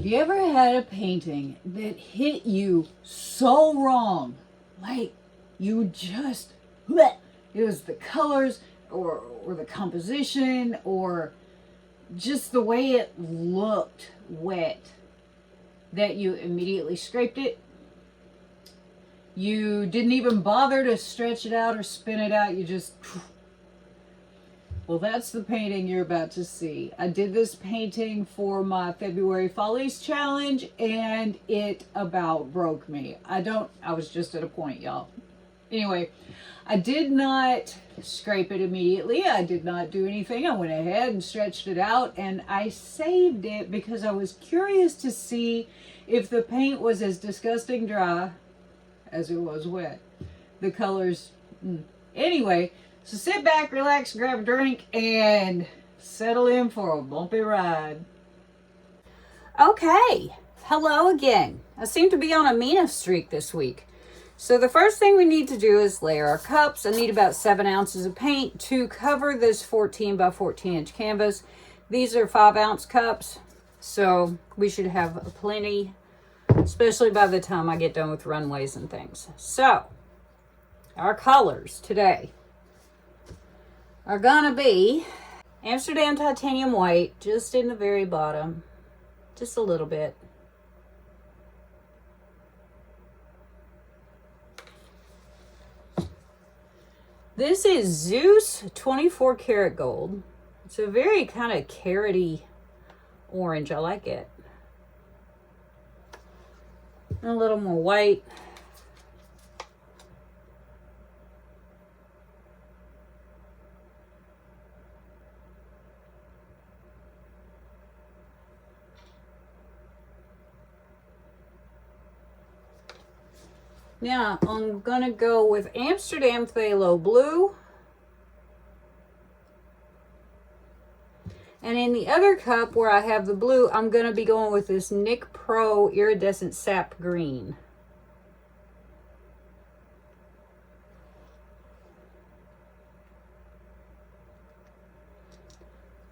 Have you ever had a painting that hit you so wrong? Like, you just, bleh, it was the colors or the composition or just the way it looked wet that you immediately scraped it. You didn't even bother to stretch it out or spin it out. You just... Well, that's the painting you're about to see. I did this painting for my February Follies challenge, and it about broke me. I was just at a point, y'all. Anyway, I did not scrape it immediately. I did not do anything. I went ahead and stretched it out, and I saved it because I was curious to see if the paint was as disgusting dry as it was wet. The colors... Anyway... So sit back, relax, grab a drink, and settle in for a bumpy ride. Okay, hello again. I seem to be on a Mina streak this week. So the first thing we need to do is layer our cups. I need about 7 ounces of paint to cover this 14 by 14 inch canvas. These are 5-ounce cups, so we should have plenty, especially by the time I get done with runways and things. So, our colors today are gonna be Amsterdam Titanium White, just in the very bottom, just a little bit. This is Zeus 24 karat gold. It's a very kind of carroty orange. I like it. And a little more white. Now, I'm going to go with Amsterdam Phthalo Blue. And in the other cup where I have the blue, I'm going to be going with this Nick Pro Iridescent Sap Green.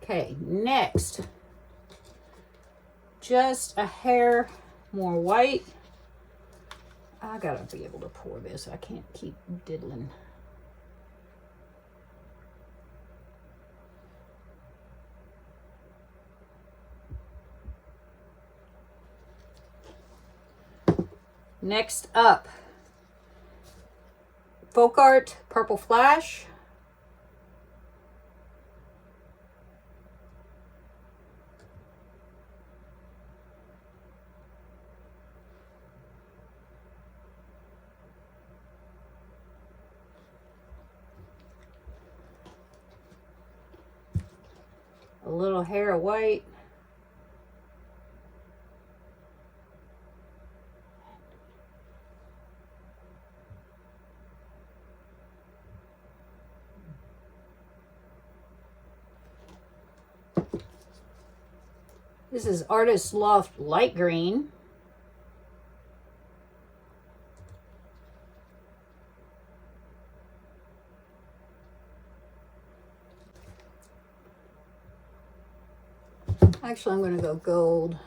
Okay, next, just a hair more white. I gotta be able to pour this. I can't keep diddling. Next up, Folk Art Purple Flash. A little hair of white. This is Artist Loft Light Green. Actually, I'm going to go gold.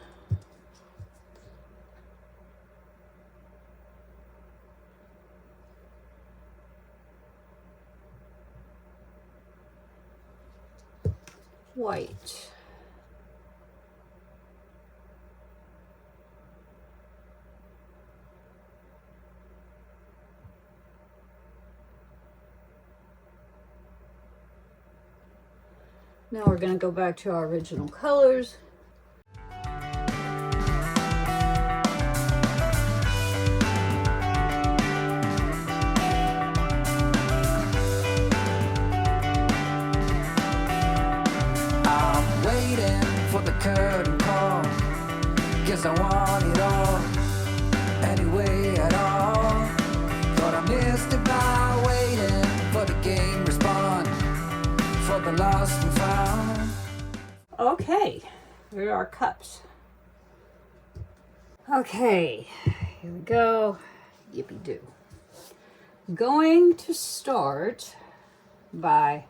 White. Now we're going to go back to our original colors. I'm waiting for the curtain call, 'cause I want it all, anyway at all. Thought I missed it by waiting for the game respond, for the lost and found. Okay, here are our cups. Okay, here we go. Yippee-doo. Going to start by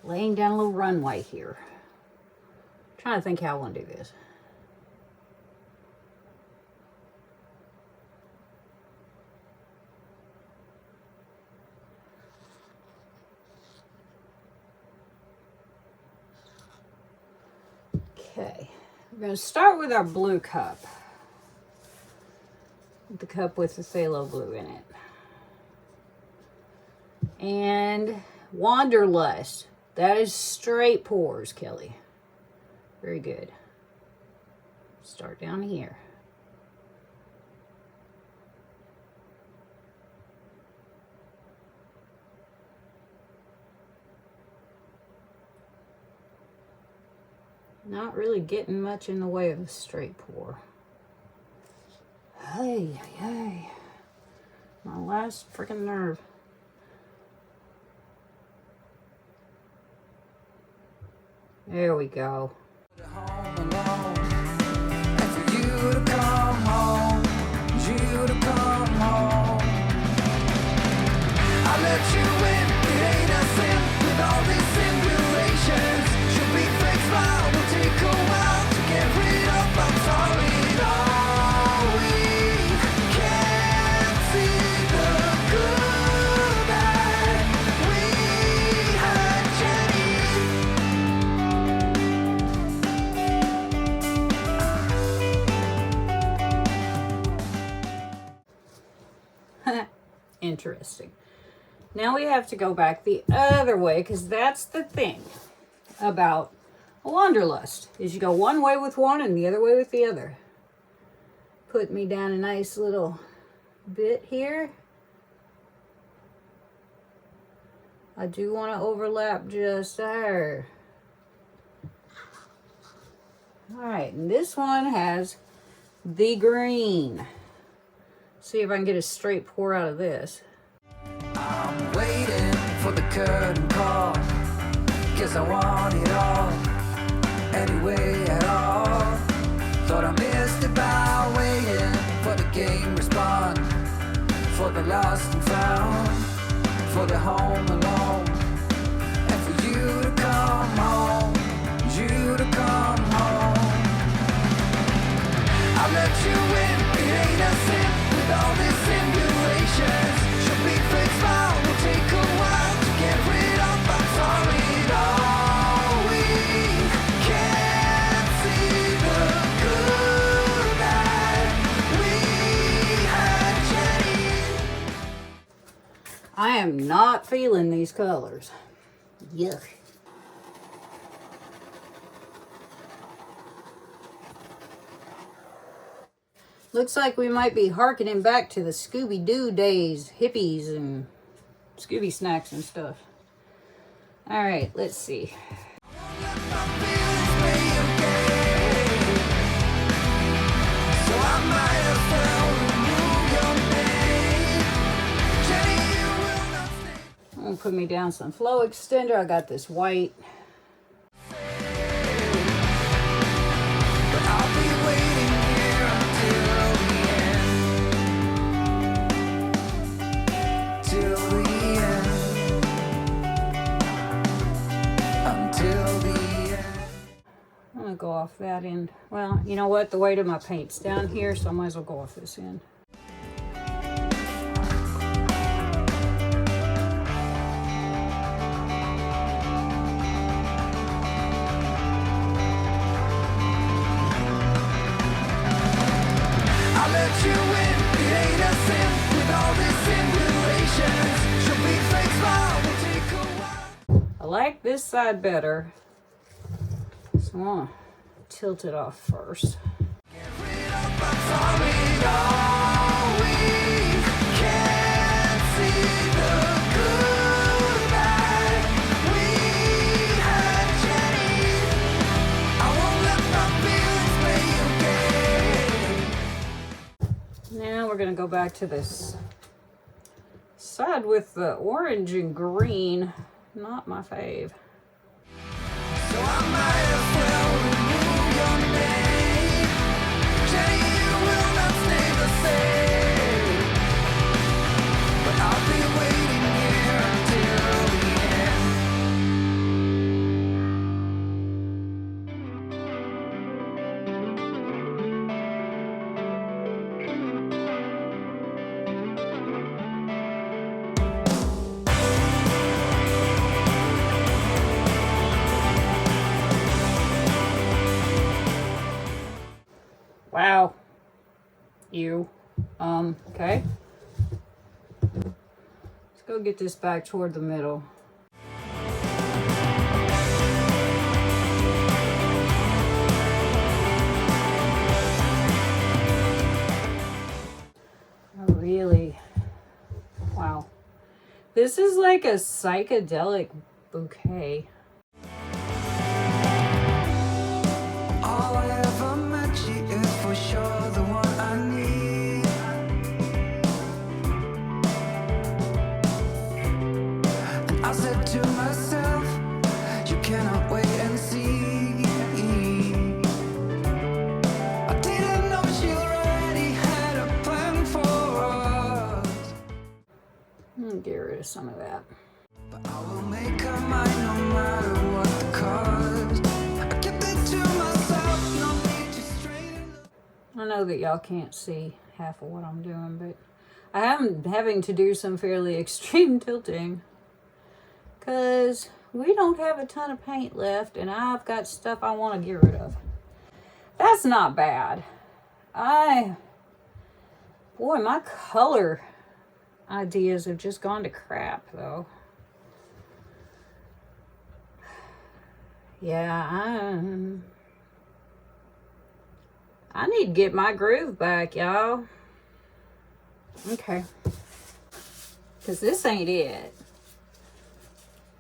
laying down a little runway here. I'm trying to think how I want to do this. Okay, we're going to start with our blue cup. The cup with the phthalo blue in it. And Wanderlust. That is straight pours, Kelly. Very good. Start down here. Not really getting much in the way of a straight pour. Hey, hey. My last freaking nerve. There we go. Home alone, and for you to come home, you to come home. I let you in, it ain't a sin. With all these simulations, should be fake smile, will take a while to get rid of. I'm sorry, no, we can't see the good that we had, Jenny. Interesting. Now we have to go back the other way, because that's the thing about a Wanderlust, is you go one way with one and the other way with the other. Put me down a nice little bit here. I do want to overlap just there. Alright, and this one has the green. See if I can get a straight pour out of this. I'm waiting for the curtain call, 'cause I want it all, anyway at all. Thought I missed it by waiting for the game respawn, for the lost and found, for the home alone, and for you to come home, you to come home. I let you in, it ain't a sin. With all these simulations, should be fake smile, will take a while to get rid of. I'm sorry, no, we can't see the good that we had, Jenny. I am not feeling these colors. Yuck. Looks like we might be hearkening back to the Scooby-Doo days, hippies and Scooby snacks and stuff. All right, let's see. I'm gonna put me down some flow extender. I got this white. Go off that end. Well, you know what? The weight of my paint's down here, so I might as well go off this end. I let you in, it ain't a sin. With all these simulations, should be fake smile, will take a while. I like this side better, so I'm gonna tilt it off first. Get rid of, I'm sorry, no, we can't see the good that we had, Jenny. I won't let my feelings play again. Now we're gonna go back to this side with the orange and green. Not my fave. So I might as well remove your name. Jenny, you will not stay the same. But I'll be waiting here until the end. you. Okay. Let's go get this back toward the middle. Really, wow, this is like a psychedelic bouquet. All I ever met, she is for sure the one I need. And I said to myself, you cannot wait and see. I didn't know she already had a plan for us. Get rid of some of that. But I will make her mine no matter what the cost. I kept it to myself, no need to straighten. I know that y'all can't see half of what I'm doing, but I am having to do some fairly extreme tilting because we don't have a ton of paint left and I've got stuff I want to get rid of. That's not bad. Boy, my color ideas have just gone to crap though. Yeah, I need to get my groove back, y'all. Okay. Because this ain't it.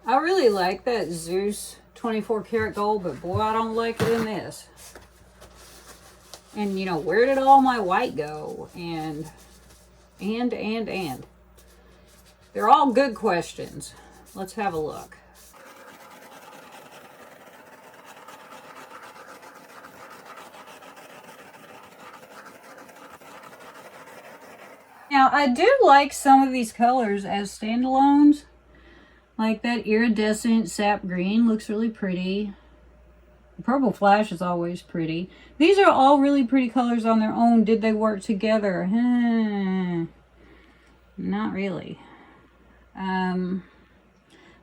I really like that Zeus 24 karat gold, but boy, I don't like it in this. And, you know, where did all my white go? And. They're all good questions. Let's have a look. Now, I do like some of these colors as standalones. Like that iridescent sap green looks really pretty. The purple flash is always pretty. These are all really pretty colors on their own. Did they work together? Not really.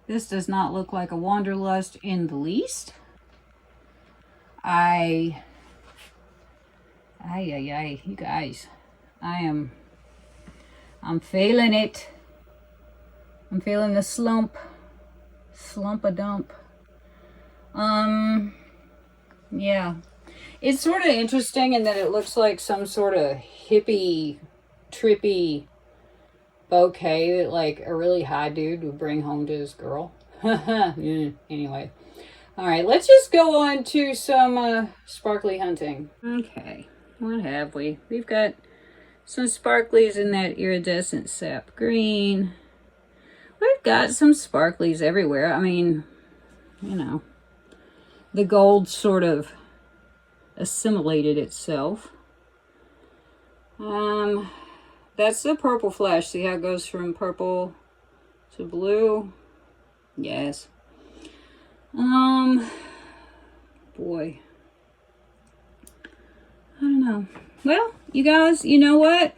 This does not look like a Wanderlust in the least. You guys. I'm feeling it. I'm feeling the slump. Slump-a-dump. Yeah. It's sort of interesting in that it looks like some sort of hippie, trippy bouquet that like a really high dude would bring home to his girl. Anyway. Alright, let's just go on to some sparkly hunting. Okay, what have we? We've got some sparklies in that iridescent sap green. We've got some sparklies everywhere. I mean, you know, the gold sort of assimilated itself. That's the purple flash. See how it goes from purple to blue? Yes. Boy. I don't know. Well, you guys, you know what?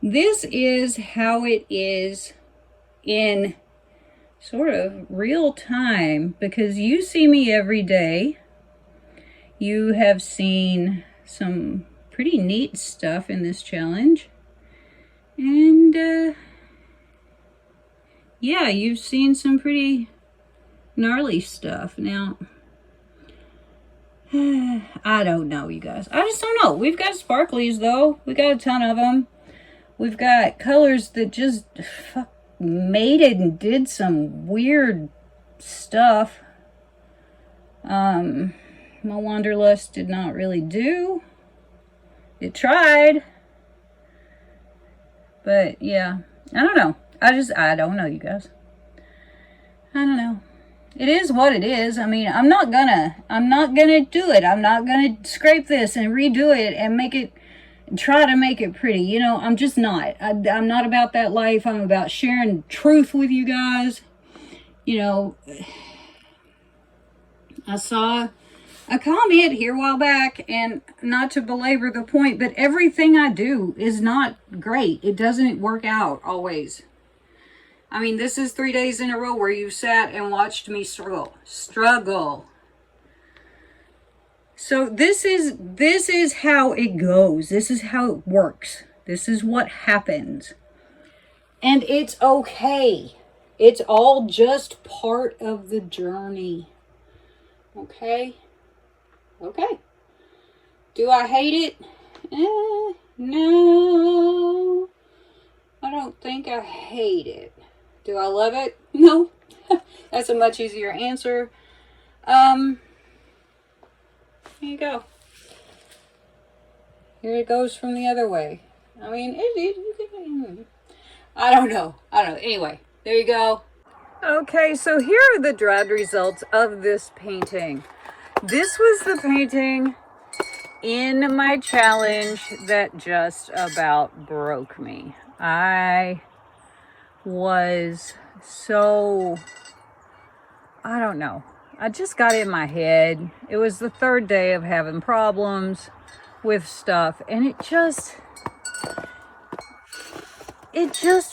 This is how it is in sort of real time, because you see me every day. You have seen some pretty neat stuff in this challenge. And, yeah, you've seen some pretty gnarly stuff. Now, I don't know, you guys. I just don't know. We've got sparklies, though. We got a ton of them. We've got colors that just mated and did some weird stuff. My Wanderlust did not really do. It tried. But, yeah. I don't know. I don't know, you guys. I don't know. It is what it is. I mean, I'm not gonna do it. I'm not gonna scrape this and redo it and try to make it pretty. You know, I'm just not. I'm not about that life. I'm about sharing truth with you guys. You know, I saw a comment here a while back, and not to belabor the point, but everything I do is not great. It doesn't work out always. I mean, this is 3 days in a row where you sat and watched me struggle. So this is how it goes. This is how it works. This is what happens. And it's okay. It's all just part of the journey. Okay? Okay. Do I hate it? No. I don't think I hate it. Do I love it? No. That's a much easier answer. Here you go. Here it goes from the other way. I mean, I don't know. Anyway, there you go. Okay, so here are the dried results of this painting. This was the painting in my challenge that just about broke me. I was so, I don't know. I just got in my head. It was the third day of having problems with stuff, and it just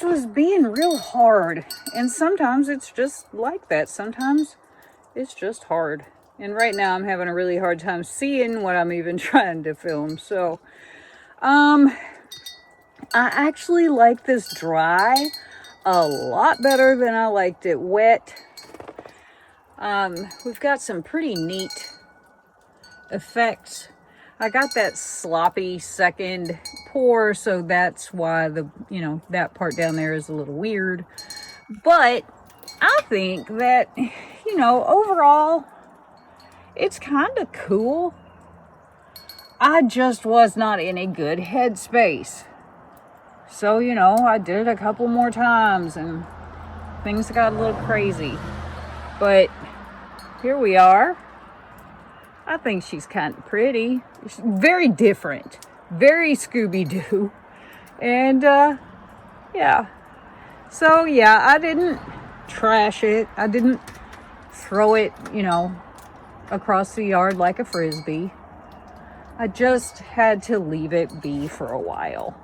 was being real hard. And sometimes it's just like that. Sometimes it's just hard. And right now I'm having a really hard time seeing what I'm even trying to film. So, I actually like this dry a lot better than I liked it wet. We've got some pretty neat effects. I got that sloppy second pour, so that's why that part down there is a little weird. But I think that, overall, it's kind of cool. I just was not in a good headspace. So, I did it a couple more times and things got a little crazy. But here we are. I think she's kind of pretty. She's very different. Very Scooby-Doo. And, yeah. So, yeah, I didn't trash it. I didn't throw it, across the yard like a frisbee. I just had to leave it be for a while.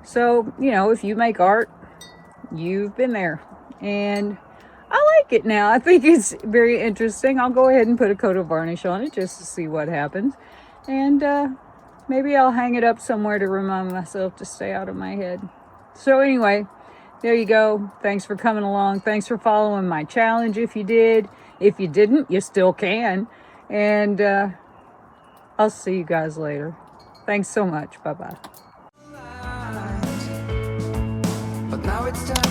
So, if you make art, you've been there. And I like it now. I think it's very interesting. I'll go ahead and put a coat of varnish on it just to see what happens. And maybe I'll hang it up somewhere to remind myself to stay out of my head. So anyway, there you go. Thanks for coming along. Thanks for following my challenge if you did. If you didn't, you still can. And I'll see you guys later. Thanks so much. Bye-bye. But now it's time